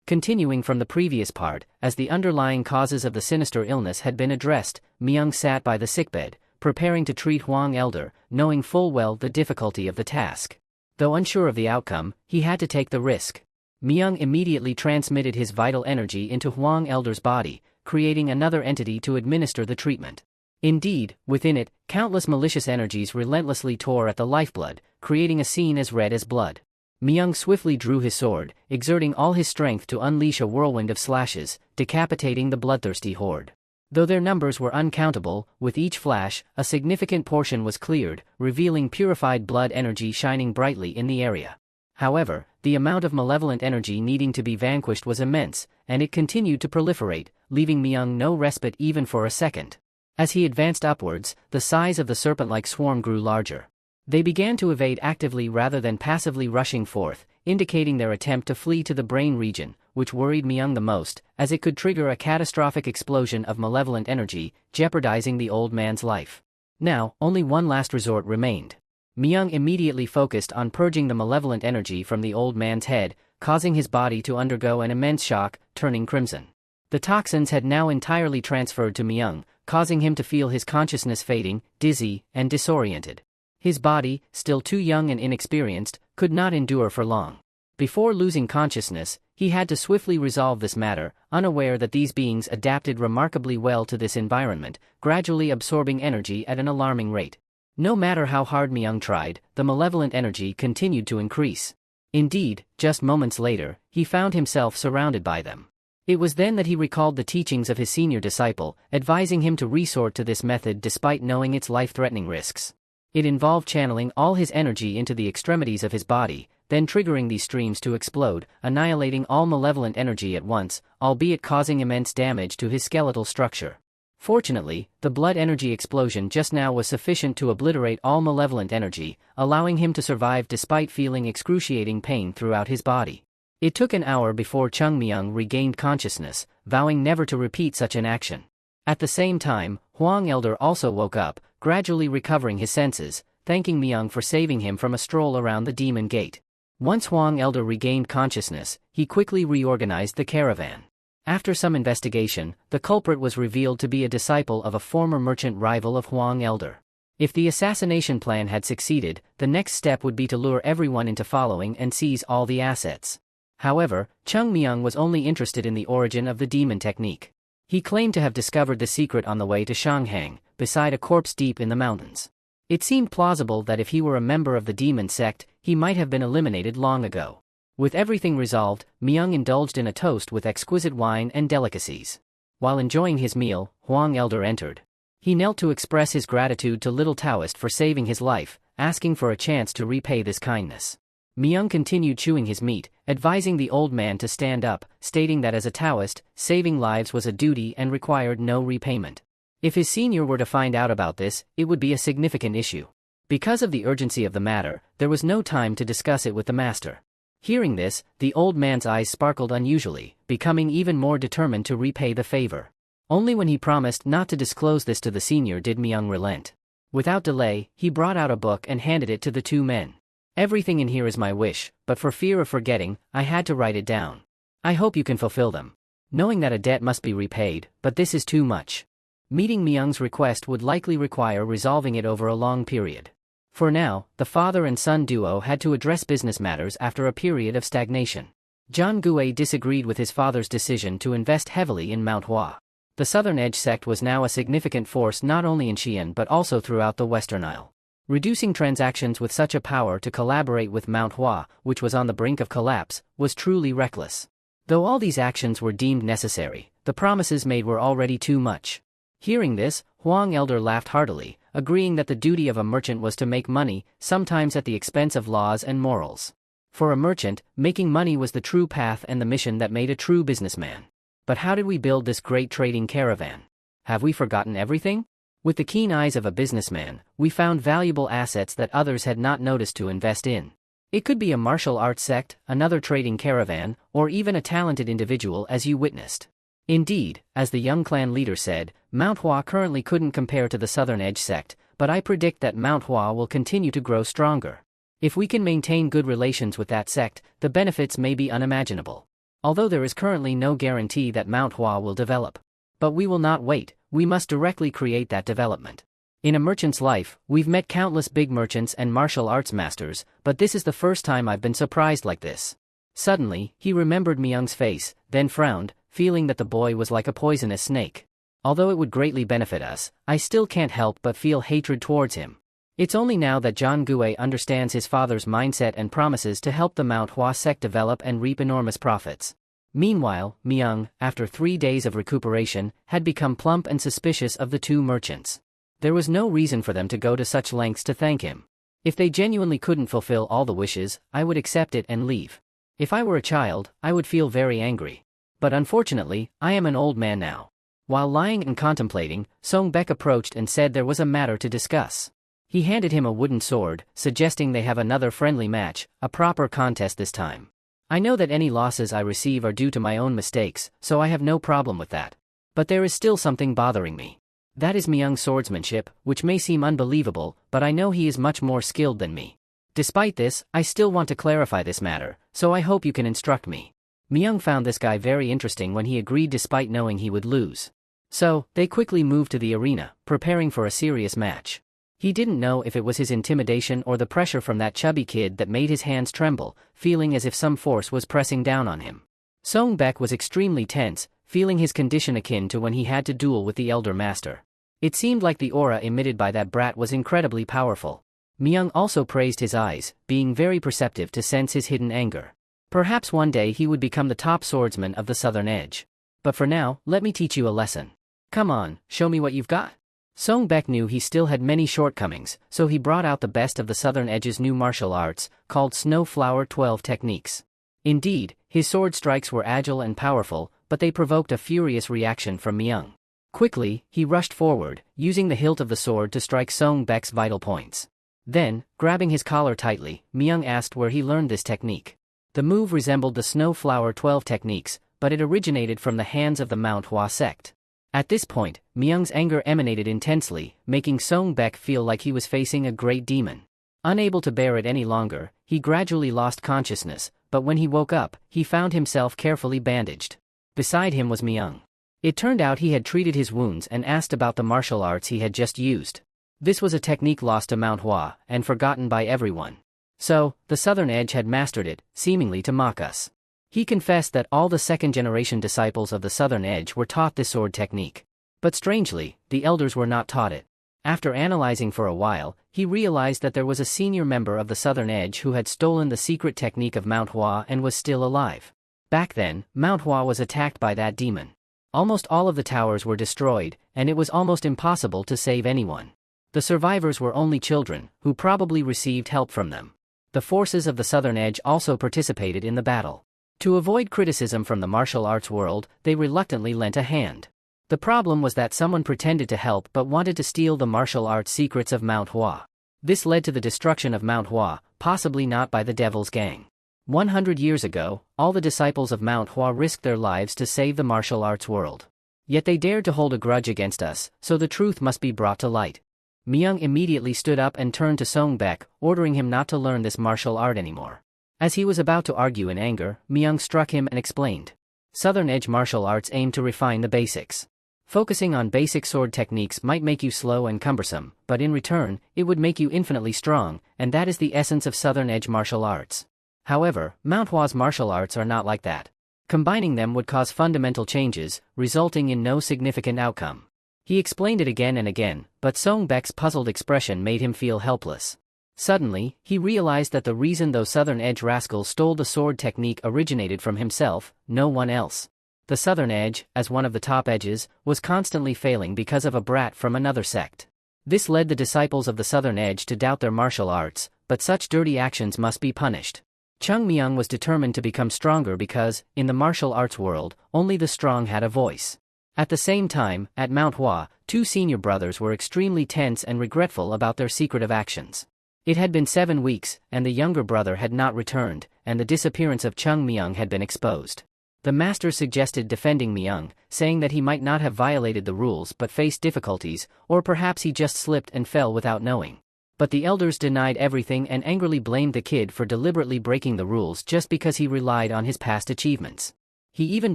Continuing from the previous part, as the underlying causes of the sinister illness had been addressed, Myung sat by the sickbed, preparing to treat Hwang Elder, knowing full well the difficulty of the task. Though unsure of the outcome, he had to take the risk. Myung immediately transmitted his vital energy into Hwang Elder's body, creating another entity to administer the treatment. Indeed, within it, countless malicious energies relentlessly tore at the lifeblood, creating a scene as red as blood. Myung swiftly drew his sword, exerting all his strength to unleash a whirlwind of slashes, decapitating the bloodthirsty horde. Though their numbers were uncountable, with each flash, a significant portion was cleared, revealing purified blood energy shining brightly in the area. However, the amount of malevolent energy needing to be vanquished was immense, and it continued to proliferate, leaving Myung no respite even for a second. As he advanced upwards, the size of the serpent-like swarm grew larger. They began to evade actively rather than passively rushing forth, indicating their attempt to flee to the brain region, which worried Myung the most, as it could trigger a catastrophic explosion of malevolent energy, jeopardizing the old man's life. Now, only one last resort remained. Myung immediately focused on purging the malevolent energy from the old man's head, causing his body to undergo an immense shock, turning crimson. The toxins had now entirely transferred to Myung, causing him to feel his consciousness fading, dizzy, and disoriented. His body, still too young and inexperienced, could not endure for long. Before losing consciousness, he had to swiftly resolve this matter, unaware that these beings adapted remarkably well to this environment, gradually absorbing energy at an alarming rate. No matter how hard Myung tried, the malevolent energy continued to increase. Indeed, just moments later, he found himself surrounded by them. It was then that he recalled the teachings of his senior disciple, advising him to resort to this method despite knowing its life-threatening risks. It involved channeling all his energy into the extremities of his body, then triggering these streams to explode, annihilating all malevolent energy at once, albeit causing immense damage to his skeletal structure. Fortunately, the blood energy explosion just now was sufficient to obliterate all malevolent energy, allowing him to survive despite feeling excruciating pain throughout his body. It took an hour before Chung Myung regained consciousness, vowing never to repeat such an action. At the same time, Hwang Elder also woke up, gradually recovering his senses, thanking Myung for saving him from a stroll around the demon gate. Once Hwang Elder regained consciousness, he quickly reorganized the caravan. After some investigation, the culprit was revealed to be a disciple of a former merchant rival of Hwang Elder. If the assassination plan had succeeded, the next step would be to lure everyone into following and seize all the assets. However, Chung Myung was only interested in the origin of the demon technique. He claimed to have discovered the secret on the way to Shanghang, beside a corpse deep in the mountains. It seemed plausible that if he were a member of the demon sect, he might have been eliminated long ago. With everything resolved, Myung indulged in a toast with exquisite wine and delicacies. While enjoying his meal, Hwang Elder entered. He knelt to express his gratitude to little Taoist for saving his life, asking for a chance to repay this kindness. Myung continued chewing his meat, advising the old man to stand up, stating that as a Taoist, saving lives was a duty and required no repayment. If his senior were to find out about this, it would be a significant issue. Because of the urgency of the matter, there was no time to discuss it with the master. Hearing this, the old man's eyes sparkled unusually, becoming even more determined to repay the favor. Only when he promised not to disclose this to the senior did Myung relent. Without delay, he brought out a book and handed it to the two men. "Everything in here is my wish, but for fear of forgetting, I had to write it down. I hope you can fulfill them. Knowing that a debt must be repaid, but this is too much." Meeting Myung's request would likely require resolving it over a long period. For now, the father and son duo had to address business matters after a period of stagnation. John Gue disagreed with his father's decision to invest heavily in Manhwa. The Southern Edge sect was now a significant force not only in Xi'an but also throughout the Western Isle. Reducing transactions with such a power to collaborate with Manhwa, which was on the brink of collapse, was truly reckless. Though all these actions were deemed necessary, the promises made were already too much. Hearing this, Hwang Elder laughed heartily, agreeing that the duty of a merchant was to make money, sometimes at the expense of laws and morals. For a merchant, making money was the true path and the mission that made a true businessman. But how did we build this great trading caravan? Have we forgotten everything? With the keen eyes of a businessman, we found valuable assets that others had not noticed to invest in. It could be a martial arts sect, another trading caravan, or even a talented individual as you witnessed. Indeed, as the young clan leader said, Manhwa currently couldn't compare to the Southern Edge sect, but I predict that Manhwa will continue to grow stronger. If we can maintain good relations with that sect, the benefits may be unimaginable. although there is currently no guarantee that Manhwa will develop. But we will not wait, we must directly create that development. In a merchant's life, we've met countless big merchants and martial arts masters, but this is the first time I've been surprised like this. Suddenly, he remembered Myung's face, then frowned, feeling that the boy was like a poisonous snake. Although it would greatly benefit us, I still can't help but feel hatred towards him. It's only now that John Gue understands his father's mindset and promises to help the Manhwa sect develop and reap enormous profits. Meanwhile, Myung, after 3 days of recuperation, had become plump and suspicious of the two merchants. There was no reason for them to go to such lengths to thank him. If they genuinely couldn't fulfill all the wishes, I would accept it and leave. If I were a child, I would feel very angry. But unfortunately, I am an old man now. While lying and contemplating, Song-baek approached and said there was a matter to discuss. He handed him a wooden sword, suggesting they have another friendly match, a proper contest this time. I know that any losses I receive are due to my own mistakes, so I have no problem with that. But there is still something bothering me. That is Myung's swordsmanship, which may seem unbelievable, but I know he is much more skilled than me. Despite this, I still want to clarify this matter, so I hope you can instruct me. Myung found this guy very interesting when he agreed despite knowing he would lose. So, they quickly moved to the arena, preparing for a serious match. He didn't know if it was his intimidation or the pressure from that chubby kid that made his hands tremble, feeling as if some force was pressing down on him. Song-baek was extremely tense, feeling his condition akin to when he had to duel with the Elder Master. It seemed like the aura emitted by that brat was incredibly powerful. Myung also praised his eyes, being very perceptive to sense his hidden anger. Perhaps one day he would become the top swordsman of the Southern Edge. But for now, let me teach you a lesson. Come on, show me what you've got. Song-baek knew he still had many shortcomings, so he brought out the best of the Southern Edge's new martial arts, called Snowflower 12 techniques. Indeed, his sword strikes were agile and powerful, but they provoked a furious reaction from Myung. Quickly, he rushed forward, using the hilt of the sword to strike Song-baek's vital points. Then, grabbing his collar tightly, Myung asked where he learned this technique. The move resembled the Snowflower 12 techniques, but it originated from the hands of the Manhwa sect. At this point, Myung's anger emanated intensely, making Song-baek feel like he was facing a great demon. Unable to bear it any longer, he gradually lost consciousness, but when he woke up, he found himself carefully bandaged. Beside him was Myung. It turned out he had treated his wounds and asked about the martial arts he had just used. This was a technique lost to Manhwa and forgotten by everyone. So, the Southern Edge had mastered it, seemingly to mock us. He confessed that all the second-generation disciples of the Southern Edge were taught this sword technique. But strangely, the elders were not taught it. After analyzing for a while, he realized that there was a senior member of the Southern Edge who had stolen the secret technique of Manhwa and was still alive. Back then, Manhwa was attacked by that demon. Almost all of the towers were destroyed, and it was almost impossible to save anyone. The survivors were only children, who probably received help from them. The forces of the Southern Edge also participated in the battle. To avoid criticism from the martial arts world, they reluctantly lent a hand. The problem was that someone pretended to help but wanted to steal the martial arts secrets of Manhwa. This led to the destruction of Manhwa, possibly not by the Devil's Gang. 100 years ago, all the disciples of Manhwa risked their lives to save the martial arts world. Yet they dared to hold a grudge against us, so the truth must be brought to light. Myung immediately stood up and turned to Song-baek, ordering him not to learn this martial art anymore. As he was about to argue in anger, Myung struck him and explained. Southern Edge martial arts aim to refine the basics. Focusing on basic sword techniques might make you slow and cumbersome, but in return, it would make you infinitely strong, and that is the essence of Southern Edge martial arts. However, Manhwa's martial arts are not like that. Combining them would cause fundamental changes, resulting in no significant outcome. He explained it again and again, but Song-baek's puzzled expression made him feel helpless. Suddenly, he realized that the reason those Southern Edge rascals stole the sword technique originated from himself, no one else. The Southern Edge, as one of the top edges, was constantly failing because of a brat from another sect. This led the disciples of the Southern Edge to doubt their martial arts, but such dirty actions must be punished. Chung Myung was determined to become stronger because, in the martial arts world, only the strong had a voice. At the same time, at Manhwa, two senior brothers were extremely tense and regretful about their secretive actions. It had been 7 weeks, and the younger brother had not returned, and the disappearance of Chung Myung had been exposed. The master suggested defending Myung, saying that he might not have violated the rules but faced difficulties, or perhaps he just slipped and fell without knowing. But the elders denied everything and angrily blamed the kid for deliberately breaking the rules just because he relied on his past achievements. He even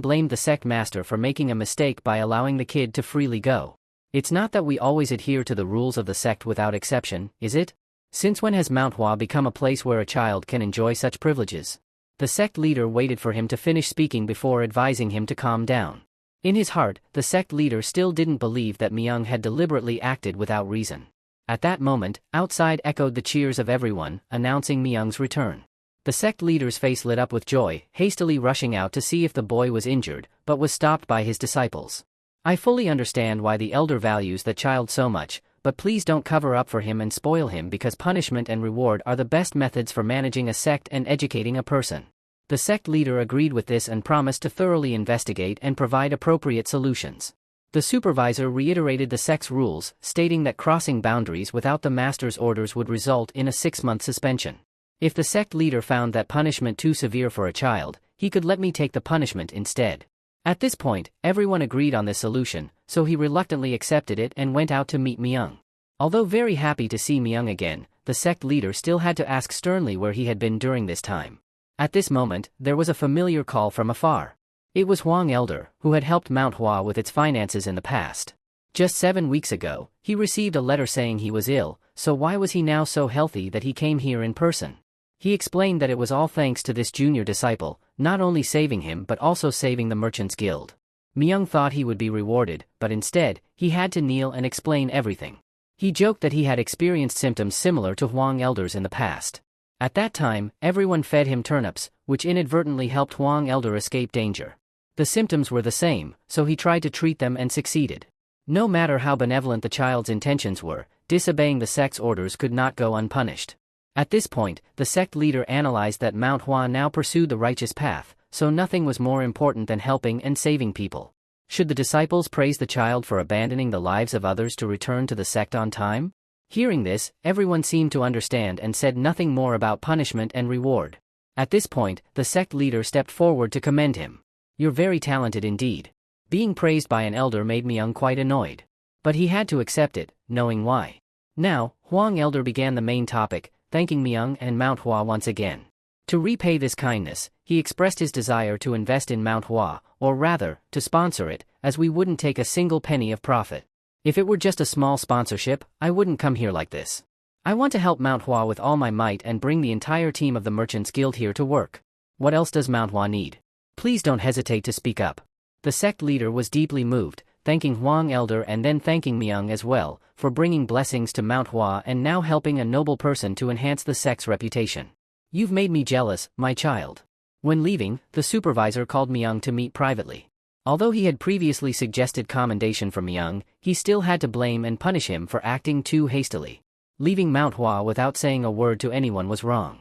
blamed the sect master for making a mistake by allowing the kid to freely go. It's not that we always adhere to the rules of the sect without exception, is it? Since when has Manhwa become a place where a child can enjoy such privileges? The sect leader waited for him to finish speaking before advising him to calm down. In his heart, the sect leader still didn't believe that Myung had deliberately acted without reason. At that moment, outside echoed the cheers of everyone, announcing Myung's return. The sect leader's face lit up with joy, hastily rushing out to see if the boy was injured, but was stopped by his disciples. I fully understand why the elder values that child so much, but please don't cover up for him and spoil him, because punishment and reward are the best methods for managing a sect and educating a person. The sect leader agreed with this and promised to thoroughly investigate and provide appropriate solutions. The supervisor reiterated the sect's rules, stating that crossing boundaries without the master's orders would result in a 6-month suspension. If the sect leader found that punishment too severe for a child, he could let me take the punishment instead. At this point, everyone agreed on this solution, so he reluctantly accepted it and went out to meet Myung. Although very happy to see Myung again, the sect leader still had to ask sternly where he had been during this time. At this moment, there was a familiar call from afar. It was Hwang Elder, who had helped Mount Hua with its finances in the past. Just 7 weeks ago, he received a letter saying he was ill, so why was he now so healthy that he came here in person? He explained that it was all thanks to this junior disciple, not only saving him but also saving the Merchants Guild. Myung thought he would be rewarded, but instead, he had to kneel and explain everything. He joked that he had experienced symptoms similar to Hwang Elder's in the past. At that time, everyone fed him turnips, which inadvertently helped Hwang Elder escape danger. The symptoms were the same, so he tried to treat them and succeeded. No matter how benevolent the child's intentions were, disobeying the sect's orders could not go unpunished. At this point, the sect leader analyzed that Mount Hua now pursued the righteous path, so nothing was more important than helping and saving people. Should the disciples praise the child for abandoning the lives of others to return to the sect on time? Hearing this, everyone seemed to understand and said nothing more about punishment and reward. At this point, the sect leader stepped forward to commend him. "You're very talented indeed." Being praised by an elder made Myung quite annoyed. But he had to accept it, knowing why. Now, Hwang Elder began the main topic, thanking Myung and Mount Hua once again. To repay this kindness, he expressed his desire to invest in Mount Hua, or rather, to sponsor it, as we wouldn't take a single penny of profit. If it were just a small sponsorship, I wouldn't come here like this. I want to help Mount Hua with all my might and bring the entire team of the Merchants Guild here to work. What else does Mount Hua need? Please don't hesitate to speak up. The sect leader was deeply moved, thanking Hwang Elder and then thanking Myung as well, for bringing blessings to Mount Hua and now helping a noble person to enhance the sect's reputation. "You've made me jealous, my child." When leaving, the supervisor called Myung to meet privately. Although he had previously suggested commendation for Myung, he still had to blame and punish him for acting too hastily. Leaving Mount Hua without saying a word to anyone was wrong.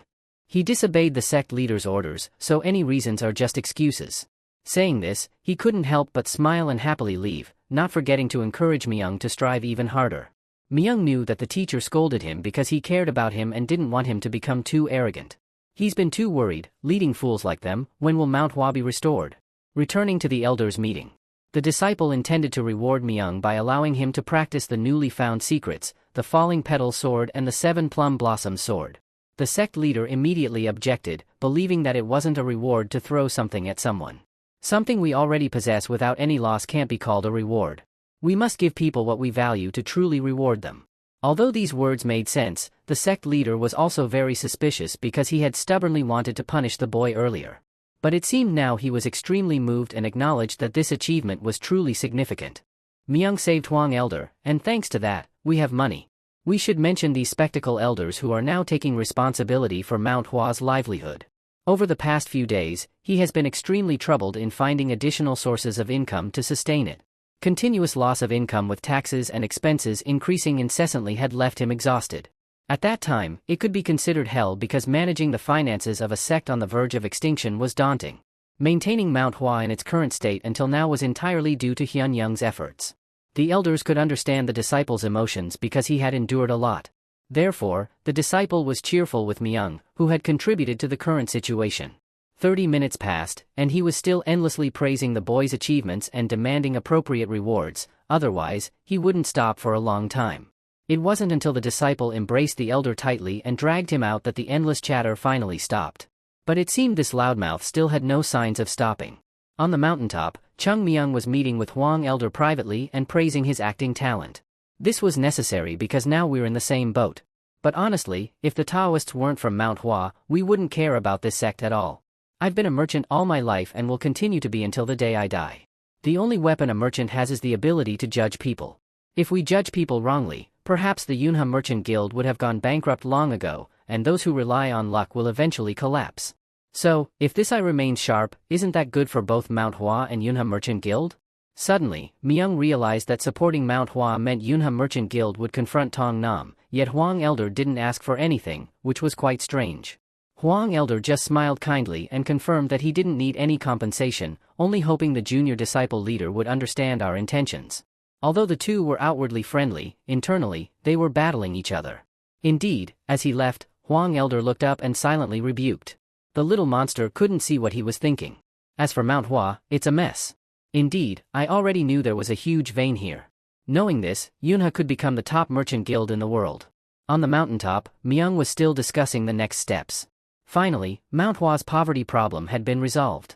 He disobeyed the sect leader's orders, so any reasons are just excuses. Saying this, he couldn't help but smile and happily leave, not forgetting to encourage Myung to strive even harder. Myung knew that the teacher scolded him because he cared about him and didn't want him to become too arrogant. He's been too worried, leading fools like them. When will Mount Hua be restored? Returning to the elders' meeting. The disciple intended to reward Myung by allowing him to practice the newly found secrets, the falling petal sword and the 7 plum blossom sword. The sect leader immediately objected, believing that it wasn't a reward to throw something at someone. Something we already possess without any loss can't be called a reward. We must give people what we value to truly reward them. Although these words made sense, the sect leader was also very suspicious because he had stubbornly wanted to punish the boy earlier. But it seemed now he was extremely moved and acknowledged that this achievement was truly significant. Myung saved Hwang Elder, and thanks to that, we have money. We should mention these spectacle elders who are now taking responsibility for Mount Hua's livelihood. Over the past few days, he has been extremely troubled in finding additional sources of income to sustain it. Continuous loss of income with taxes and expenses increasing incessantly had left him exhausted. At that time, it could be considered hell because managing the finances of a sect on the verge of extinction was daunting. Maintaining Mount Hua in its current state until now was entirely due to Hyun Young's efforts. The elders could understand the disciple's emotions because he had endured a lot. Therefore, the disciple was cheerful with Myung, who had contributed to the current situation. 30 minutes passed, and he was still endlessly praising the boy's achievements and demanding appropriate rewards, otherwise, he wouldn't stop for a long time. It wasn't until the disciple embraced the elder tightly and dragged him out that the endless chatter finally stopped. But it seemed this loudmouth still had no signs of stopping. On the mountaintop, Chung Myung was meeting with Hwang Elder privately and praising his acting talent. This was necessary because now we're in the same boat. But honestly, if the Taoists weren't from Mount Hua, we wouldn't care about this sect at all. I've been a merchant all my life and will continue to be until the day I die. The only weapon a merchant has is the ability to judge people. If we judge people wrongly, perhaps the Yunha Merchant Guild would have gone bankrupt long ago, and those who rely on luck will eventually collapse. So, if this eye remains sharp, isn't that good for both Mount Hua and Yunha Merchant Guild? Suddenly, Myung realized that supporting Mount Hua meant Yunha Merchant Guild would confront Tong Nam, yet Hwang Elder didn't ask for anything, which was quite strange. Hwang Elder just smiled kindly and confirmed that he didn't need any compensation, only hoping the junior disciple leader would understand our intentions. Although the two were outwardly friendly, internally, they were battling each other. Indeed, as he left, Hwang Elder looked up and silently rebuked. The little monster couldn't see what he was thinking. As for Mount Hua, it's a mess. Indeed, I already knew there was a huge vein here. Knowing this, Yunha could become the top merchant guild in the world. On the mountaintop, Myung was still discussing the next steps. Finally, Mount Hua's poverty problem had been resolved.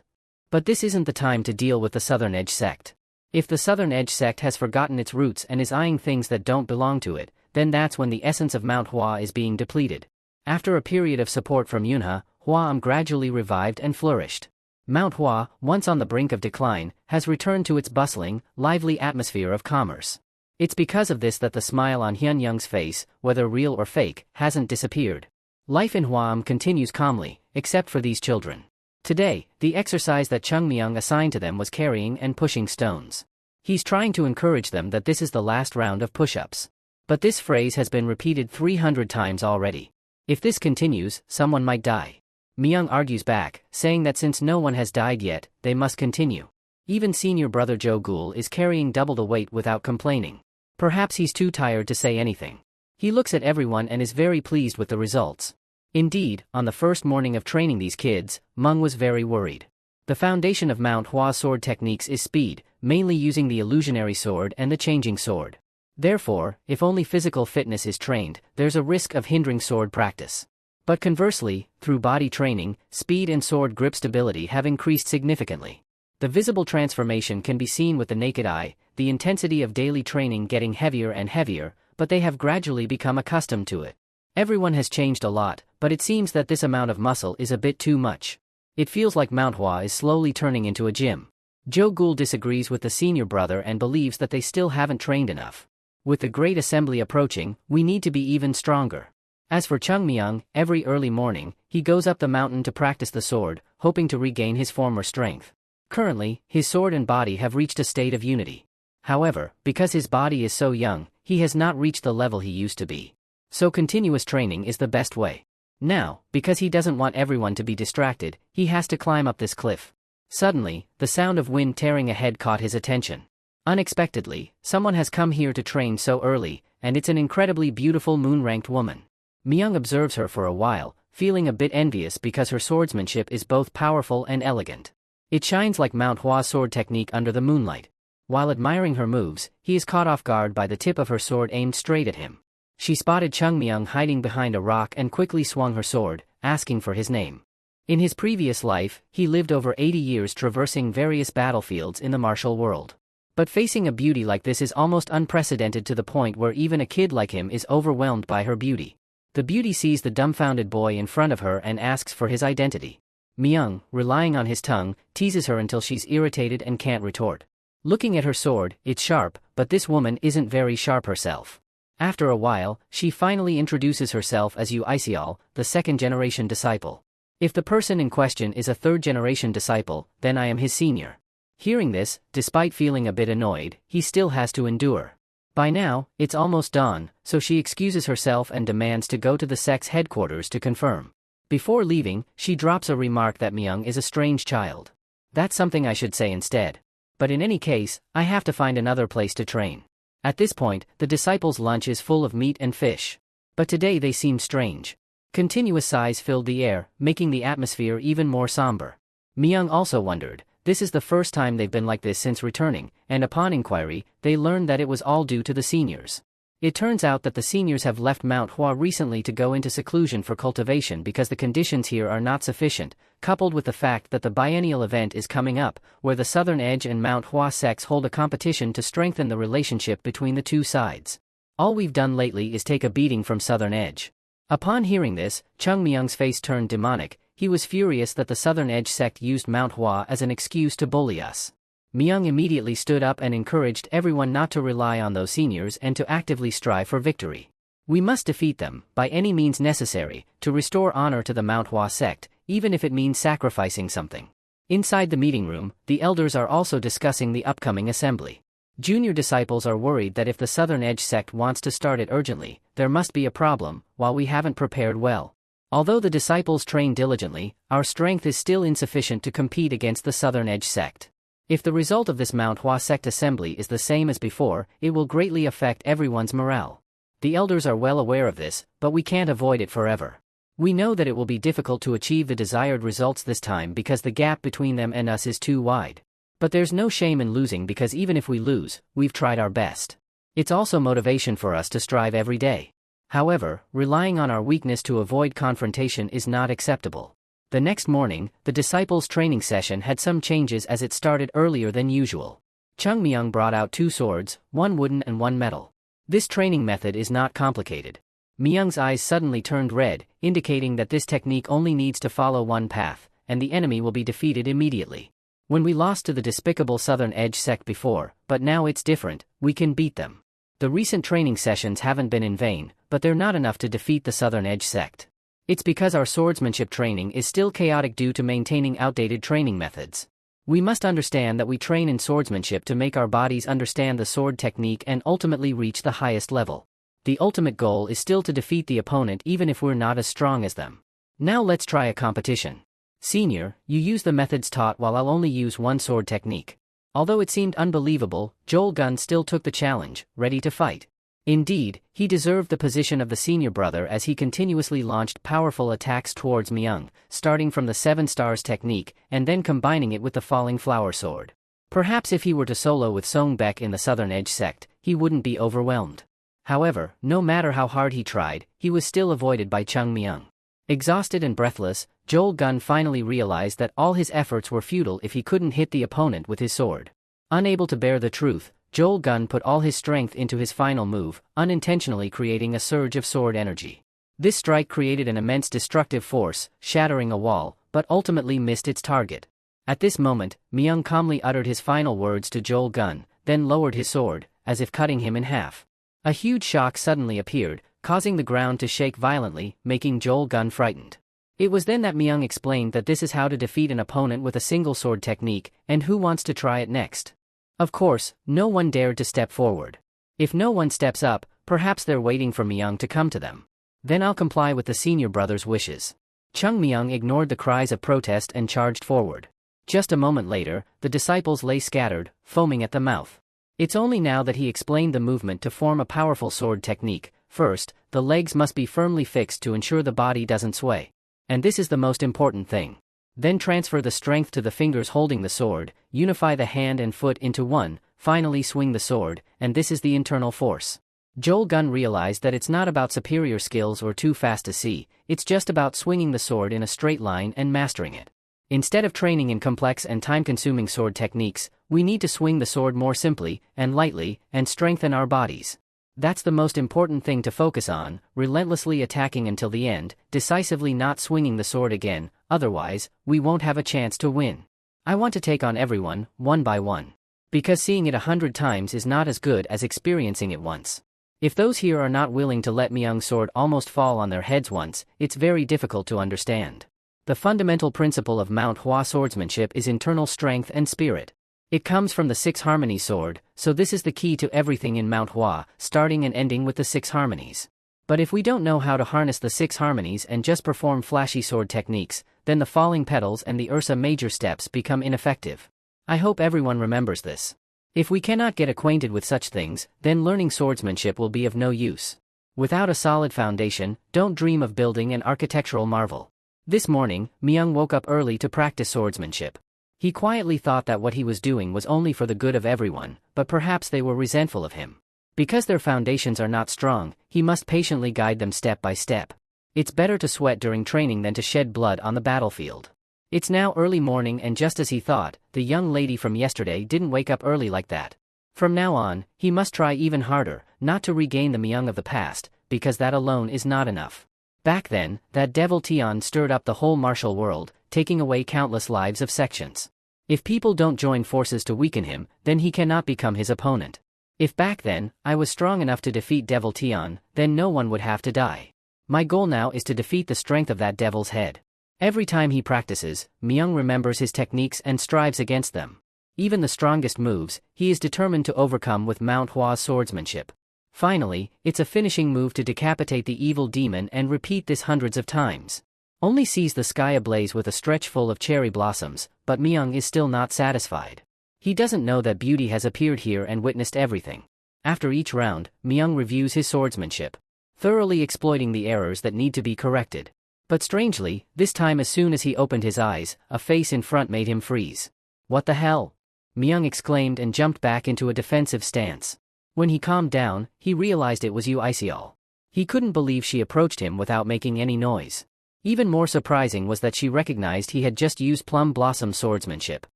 But this isn't the time to deal with the Southern Edge sect. If the Southern Edge sect has forgotten its roots and is eyeing things that don't belong to it, then that's when the essence of Mount Hua is being depleted. After a period of support from Yunha, Huam gradually revived and flourished. Mount Hua, once on the brink of decline, has returned to its bustling, lively atmosphere of commerce. It's because of this that the smile on Hyun Young's face, whether real or fake, hasn't disappeared. Life in Huam continues calmly, except for these children. Today, the exercise that Chung Myung assigned to them was carrying and pushing stones. He's trying to encourage them that this is the last round of push-ups. But this phrase has been repeated 300 times already. If this continues, someone might die. Myung argues back, saying that since no one has died yet, they must continue. Even senior brother Jo Gul is carrying double the weight without complaining. Perhaps he's too tired to say anything. He looks at everyone and is very pleased with the results. Indeed, on the first morning of training these kids, Meng was very worried. The foundation of Mount Hua's sword techniques is speed, mainly using the illusionary sword and the changing sword. Therefore, if only physical fitness is trained, there's a risk of hindering sword practice. But conversely, through body training, speed and sword grip stability have increased significantly. The visible transformation can be seen with the naked eye, the intensity of daily training getting heavier and heavier, but they have gradually become accustomed to it. Everyone has changed a lot, but it seems that this amount of muscle is a bit too much. It feels like Mount Hua is slowly turning into a gym. Jo Gul disagrees with the senior brother and believes that they still haven't trained enough. With the Great Assembly approaching, we need to be even stronger. As for Chung Myung, every early morning, he goes up the mountain to practice the sword, hoping to regain his former strength. Currently, his sword and body have reached a state of unity. However, because his body is so young, he has not reached the level he used to be. So continuous training is the best way. Now, because he doesn't want everyone to be distracted, he has to climb up this cliff. Suddenly, the sound of wind tearing ahead caught his attention. Unexpectedly, someone has come here to train so early, and it's an incredibly beautiful moon-ranked woman. Myung observes her for a while, feeling a bit envious because her swordsmanship is both powerful and elegant. It shines like Mount Hua's sword technique under the moonlight. While admiring her moves, he is caught off guard by the tip of her sword aimed straight at him. She spotted Chung Myung hiding behind a rock and quickly swung her sword, asking for his name. In his previous life, he lived over 80 years traversing various battlefields in the martial world. But facing a beauty like this is almost unprecedented to the point where even a kid like him is overwhelmed by her beauty. The beauty sees the dumbfounded boy in front of her and asks for his identity. Myung, relying on his tongue, teases her until she's irritated and can't retort. Looking at her sword, it's sharp, but this woman isn't very sharp herself. After a while, she finally introduces herself as Yu Isial, the second-generation disciple. If the person in question is a third-generation disciple, then I am his senior. Hearing this, despite feeling a bit annoyed, he still has to endure. By now, it's almost dawn, so she excuses herself and demands to go to the sect's headquarters to confirm. Before leaving, she drops a remark that Myung is a strange child. That's something I should say instead. But in any case, I have to find another place to train. At this point, the disciples' lunch is full of meat and fish. But today they seem strange. Continuous sighs filled the air, making the atmosphere even more somber. Myung also wondered. This is the first time they've been like this since returning, and upon inquiry, they learned that it was all due to the seniors. It turns out that the seniors have left Manhwa recently to go into seclusion for cultivation because the conditions here are not sufficient, coupled with the fact that the biennial event is coming up, where the Southern Edge and Manhwa sects hold a competition to strengthen the relationship between the two sides. All we've done lately is take a beating from Southern Edge. Upon hearing this, Chung Myung's face turned demonic. He was furious that the Southern Edge sect used Manhwa as an excuse to bully us. Myung immediately stood up and encouraged everyone not to rely on those seniors and to actively strive for victory. We must defeat them, by any means necessary, to restore honor to the Manhwa sect, even if it means sacrificing something. Inside the meeting room, the elders are also discussing the upcoming assembly. Junior disciples are worried that if the Southern Edge sect wants to start it urgently, there must be a problem, while we haven't prepared well. Although the disciples train diligently, our strength is still insufficient to compete against the Southern Edge sect. If the result of this Manhwa sect assembly is the same as before, it will greatly affect everyone's morale. The elders are well aware of this, but we can't avoid it forever. We know that it will be difficult to achieve the desired results this time because the gap between them and us is too wide. But there's no shame in losing because even if we lose, we've tried our best. It's also motivation for us to strive every day. However, relying on our weakness to avoid confrontation is not acceptable. The next morning, the disciples' training session had some changes as it started earlier than usual. Chung Myung brought out 2 swords, one wooden and one metal. This training method is not complicated. Myung's eyes suddenly turned red, indicating that this technique only needs to follow one path, and the enemy will be defeated immediately. When we lost to the despicable Southern Edge sect before, but now it's different, we can beat them. The recent training sessions haven't been in vain, but they're not enough to defeat the Southern Edge sect. It's because our swordsmanship training is still chaotic due to maintaining outdated training methods. We must understand that we train in swordsmanship to make our bodies understand the sword technique and ultimately reach the highest level. The ultimate goal is still to defeat the opponent even if we're not as strong as them. Now let's try a competition. Senior, you use the methods taught while I'll only use one sword technique. Although it seemed unbelievable, Joel Gunn still took the challenge, ready to fight. Indeed, he deserved the position of the senior brother as he continuously launched powerful attacks towards Myung, starting from the 7 stars technique and then combining it with the falling flower sword. Perhaps if he were to solo with Song Baek in the Southern Edge sect, he wouldn't be overwhelmed. However, no matter how hard he tried, he was still avoided by Chung Myung. Exhausted and breathless, Joel Gunn finally realized that all his efforts were futile if he couldn't hit the opponent with his sword. Unable to bear the truth, Joel Gunn put all his strength into his final move, unintentionally creating a surge of sword energy. This strike created an immense destructive force, shattering a wall, but ultimately missed its target. At this moment, Myung calmly uttered his final words to Joel Gunn, then lowered his sword, as if cutting him in half. A huge shock suddenly appeared, causing the ground to shake violently, making Joel Gunn frightened. It was then that Myung explained that this is how to defeat an opponent with a single sword technique, and who wants to try it next. Of course, no one dared to step forward. If no one steps up, perhaps they're waiting for Myung to come to them. Then I'll comply with the senior brother's wishes. Chung Myung ignored the cries of protest and charged forward. Just a moment later, the disciples lay scattered, foaming at the mouth. It's only now that he explained the movement to form a powerful sword technique. First, the legs must be firmly fixed to ensure the body doesn't sway. And this is the most important thing. Then transfer the strength to the fingers holding the sword, unify the hand and foot into one, finally swing the sword, and this is the internal force. Joel Gunn realized that it's not about superior skills or too fast to see, it's just about swinging the sword in a straight line and mastering it. Instead of training in complex and time-consuming sword techniques, we need to swing the sword more simply and lightly and strengthen our bodies. That's the most important thing to focus on, relentlessly attacking until the end, decisively not swinging the sword again, otherwise, we won't have a chance to win. I want to take on everyone, one by one. Because seeing it 100 times is not as good as experiencing it once. If those here are not willing to let Myung's sword almost fall on their heads once, it's very difficult to understand. The fundamental principle of Manhwa swordsmanship is internal strength and spirit. It comes from the 6 harmony sword, so this is the key to everything in Manhwa, starting and ending with the 6 harmonies. But if we don't know how to harness the 6 harmonies and just perform flashy sword techniques, then the falling petals and the Ursa major steps become ineffective. I hope everyone remembers this. If we cannot get acquainted with such things, then learning swordsmanship will be of no use. Without a solid foundation, don't dream of building an architectural marvel. This morning, Myung woke up early to practice swordsmanship. He quietly thought that what he was doing was only for the good of everyone, but perhaps they were resentful of him. Because their foundations are not strong, he must patiently guide them step by step. It's better to sweat during training than to shed blood on the battlefield. It's now early morning, and just as he thought, the young lady from yesterday didn't wake up early like that. From now on, he must try even harder, not to regain the Myung of the past, because that alone is not enough. Back then, that devil Tian stirred up the whole martial world, taking away countless lives of sections. If people don't join forces to weaken him, then he cannot become his opponent. If back then, I was strong enough to defeat Devil Tian, then no one would have to die. My goal now is to defeat the strength of that devil's head. Every time he practices, Myung remembers his techniques and strives against them. Even the strongest moves, he is determined to overcome with Manhwa's swordsmanship. Finally, it's a finishing move to decapitate the evil demon and repeat this hundreds of times. Only sees the sky ablaze with a stretch full of cherry blossoms, but Myung is still not satisfied. He doesn't know that beauty has appeared here and witnessed everything. After each round, Myung reviews his swordsmanship, thoroughly exploiting the errors that need to be corrected. But strangely, this time as soon as he opened his eyes, a face in front made him freeze. "What the hell?" Myung exclaimed and jumped back into a defensive stance. When he calmed down, he realized it was Yu Isial. He couldn't believe she approached him without making any noise. Even more surprising was that she recognized he had just used Plum Blossom swordsmanship.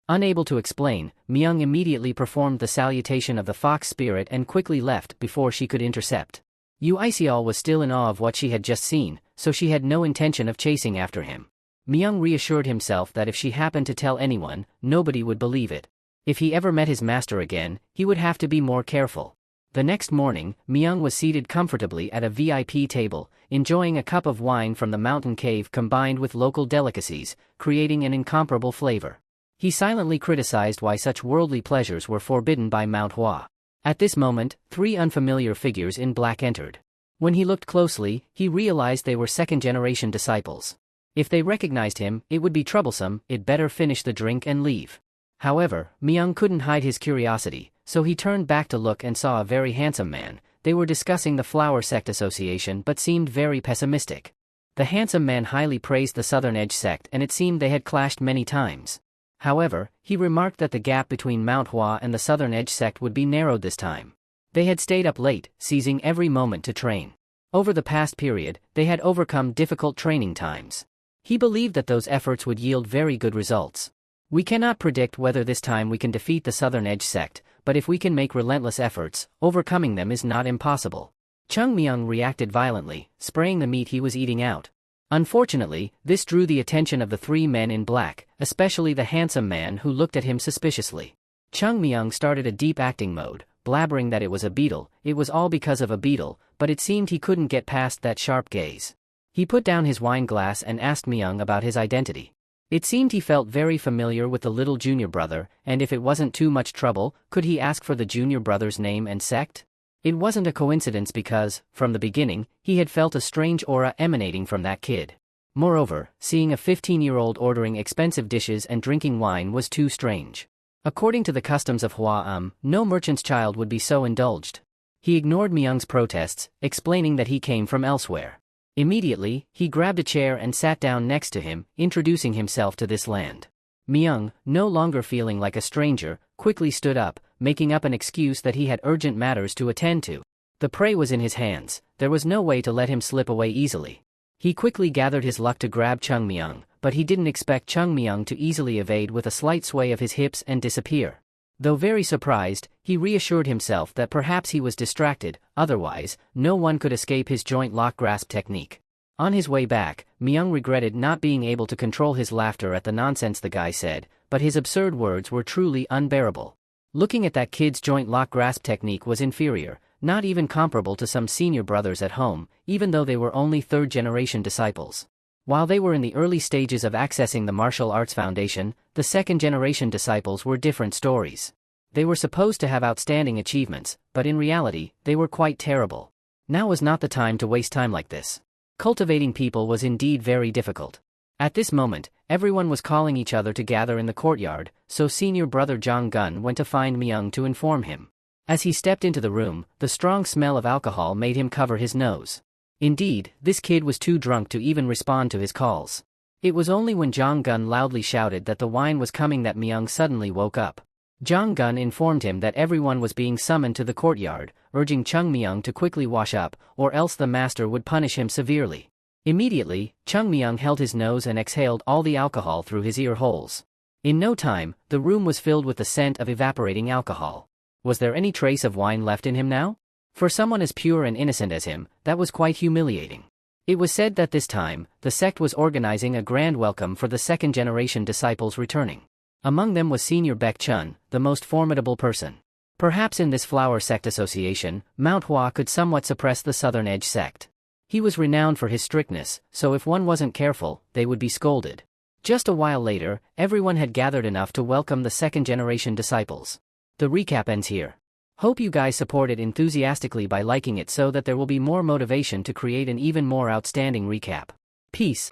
Unable to explain, Myung immediately performed the salutation of the fox spirit and quickly left before she could intercept. Yu Isial was still in awe of what she had just seen, so she had no intention of chasing after him. Myung reassured himself that if she happened to tell anyone, nobody would believe it. If he ever met his master again, he would have to be more careful. The next morning, Myung was seated comfortably at a VIP table, enjoying a cup of wine from the mountain cave combined with local delicacies, creating an incomparable flavor. He silently criticized why such worldly pleasures were forbidden by Manhwa. At this moment, 3 unfamiliar figures in black entered. When he looked closely, he realized they were second-generation disciples. If they recognized him, it would be troublesome. It better finish the drink and leave. However, Myung couldn't hide his curiosity, so he turned back to look and saw a very handsome man. They were discussing the Flower Sect Association but seemed very pessimistic. The handsome man highly praised the Southern Edge Sect, and it seemed they had clashed many times. However, he remarked that the gap between Manhwa and the Southern Edge Sect would be narrowed this time. They had stayed up late, seizing every moment to train. Over the past period, they had overcome difficult training times. He believed that those efforts would yield very good results. "We cannot predict whether this time we can defeat the Southern Edge Sect, but if we can make relentless efforts, overcoming them is not impossible." Chung Myung reacted violently, spraying the meat he was eating out. Unfortunately, this drew the attention of the 3 men in black, especially the handsome man who looked at him suspiciously. Chung Myung started a deep acting mode, blabbering that it was a beetle. It was all because of a beetle, but it seemed he couldn't get past that sharp gaze. He put down his wine glass and asked Myung about his identity. It seemed he felt very familiar with the little junior brother, and if it wasn't too much trouble, could he ask for the junior brother's name and sect? It wasn't a coincidence because, from the beginning, he had felt a strange aura emanating from that kid. Moreover, seeing a 15-year-old ordering expensive dishes and drinking wine was too strange. According to the customs of Hua, no merchant's child would be so indulged. He ignored Myung's protests, explaining that he came from elsewhere. Immediately, he grabbed a chair and sat down next to him, introducing himself to this land. Myung, no longer feeling like a stranger, quickly stood up, making up an excuse that he had urgent matters to attend to. The prey was in his hands, there was no way to let him slip away easily. He quickly gathered his luck to grab Chung Myung, but he didn't expect Chung Myung to easily evade with a slight sway of his hips and disappear. Though very surprised, he reassured himself that perhaps he was distracted, otherwise, no one could escape his joint lock grasp technique. On his way back, Myung regretted not being able to control his laughter at the nonsense the guy said, but his absurd words were truly unbearable. Looking at that kid's joint lock grasp technique was inferior, not even comparable to some senior brothers at home, even though they were only third-generation disciples. While they were in the early stages of accessing the martial arts foundation, the second-generation disciples were different stories. They were supposed to have outstanding achievements, but in reality, they were quite terrible. Now was not the time to waste time like this. Cultivating people was indeed very difficult. At this moment, everyone was calling each other to gather in the courtyard, so senior brother Jong Gun went to find Myung to inform him. As he stepped into the room, the strong smell of alcohol made him cover his nose. Indeed, this kid was too drunk to even respond to his calls. It was only when Jong Gun loudly shouted that the wine was coming that Myung suddenly woke up. Zhang Gun informed him that everyone was being summoned to the courtyard, urging Chung Myung to quickly wash up, or else the master would punish him severely. Immediately, Chung Myung held his nose and exhaled all the alcohol through his ear holes. In no time, the room was filled with the scent of evaporating alcohol. Was there any trace of wine left in him now? For someone as pure and innocent as him, that was quite humiliating. It was said that this time, the sect was organizing a grand welcome for the second-generation disciples returning. Among them was Senior Baek Chun, the most formidable person. Perhaps in this flower sect association, Manhwa could somewhat suppress the Southern Edge sect. He was renowned for his strictness, so if one wasn't careful, they would be scolded. Just a while later, everyone had gathered enough to welcome the second-generation disciples. The recap ends here. Hope you guys support it enthusiastically by liking it so that there will be more motivation to create an even more outstanding recap. Peace.